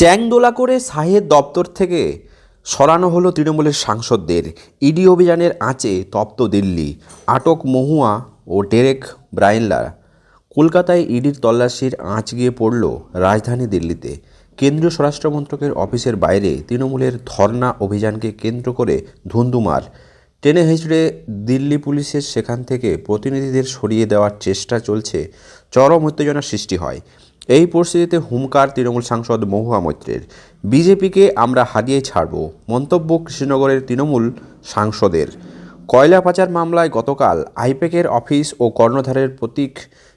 চ্যাংদোলা করে শাহের দপ্তর থেকে সরানো হলো তৃণমূলের সাংসদদের। ইডি অভিযানের আঁচে তপ্ত দিল্লি, আটক মহুয়া ও ডেরেক ব্রায়েনলা। কলকাতায় ইডির তল্লাশির আঁচ গিয়ে পড়ল রাজধানী দিল্লিতে। কেন্দ্রীয় স্বরাষ্ট্র মন্ত্রকের অফিসের বাইরে তৃণমূলের ধর্না অভিযানকে কেন্দ্র করে ধুন্ধুমার। টেনে হিঁচড়ে দিল্লি পুলিশের সেখান থেকে প্রতিনিধিদের সরিয়ে দেওয়ার চেষ্টা চলছে, চরম উত্তেজনার সৃষ্টি হয়। এই পরিস্থিতিতে হুঙ্কার তৃণমূল সাংসদ মহুয়া মৈত্রের, বিজেপিকে আমরা হারিয়ে ছাড়ব, মন্তব্য কৃষ্ণনগরের তৃণমূল সাংসদের। কয়লা পাচার মামলায় গতকাল আইপ্যাকের অফিস ও কর্ণধারের প্রতীক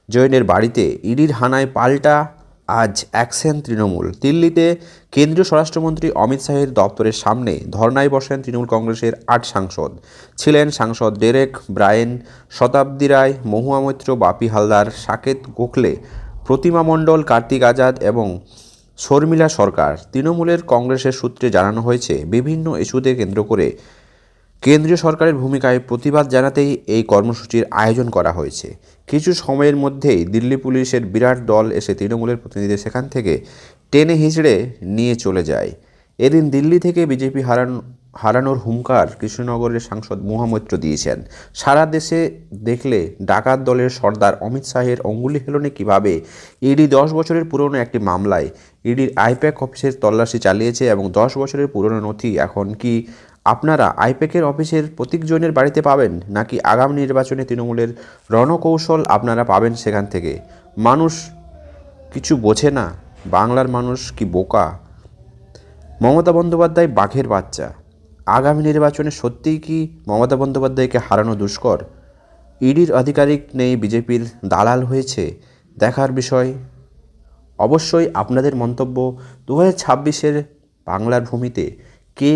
জৈনের বাড়িতে ইডির হানায় পাল্টা আজ অ্যাকশন তৃণমূল। দিল্লিতে কেন্দ্রীয় স্বরাষ্ট্রমন্ত্রী অমিত শাহের দপ্তরের সামনে ধর্নায় বসেন তৃণমূল কংগ্রেসের ৮ সাংসদ। ছিলেন সাংসদ ডেরেক ব্রায়েন, শতাব্দী রায়, মহুয়া মৈত্র, বাপি হালদার, সাকেত গোখলে, প্রতিমা মণ্ডল, কার্তিক আজাদ এবং শর্মিলা সরকার। তৃণমূলের কংগ্রেসের সূত্রে জানানো হয়েছে, বিভিন্ন ইস্যুতে কেন্দ্র করে কেন্দ্রীয় সরকারের ভূমিকায় প্রতিবাদ জানাতেই এই কর্মসূচির আয়োজন করা হয়েছে। কিছু সময়ের মধ্যেই দিল্লি পুলিশের বিরাট দল এসে তৃণমূলের প্রতিনিধিদের সেখান থেকে টেনে হিঁচড়ে নিয়ে চলে যায়। এদিন দিল্লি থেকে বিজেপি হারানোর হুঙ্কার কৃষ্ণনগরের সাংসদ মহুয়া মৈত্র দিয়েছেন। সারা দেশে দেখলে ডাকাত দলের সর্দার অমিত শাহের অঙ্গুলি হেলনে কীভাবে ইডি 10 বছরের পুরনো একটি মামলায় ইডির আইপ্যাক অফিসের তল্লাশি চালিয়েছে এবং 10 বছরের পুরনো নথি এখন কি আপনারা আইপ্যাকের অফিসের প্রতীক জৈনের বাড়িতে পাবেন, নাকি আগামী নির্বাচনে তৃণমূলের রণকৌশল আপনারা পাবেন সেখান থেকে? মানুষ কিছু বোঝে না? বাংলার মানুষ কি বোকা? মমতা বন্দ্যোপাধ্যায় বাঘের বাচ্চা। আগামী নির্বাচনে সত্যিই কি মমতা বন্দ্যোপাধ্যায়কে হারানো দুষ্কর? ইডির আধিকারিক নেই, বিজেপির দালাল হয়েছে? দেখার বিষয়। অবশ্যই আপনাদের মন্তব্য 2026-এর বাংলার ভূমিতে কে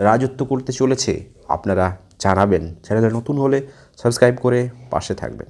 রাজত্ব করতে চলেছে আপনারা জানাবেন। চ্যানেলে নতুন হলে সাবস্ক্রাইব করে পাশে থাকবেন।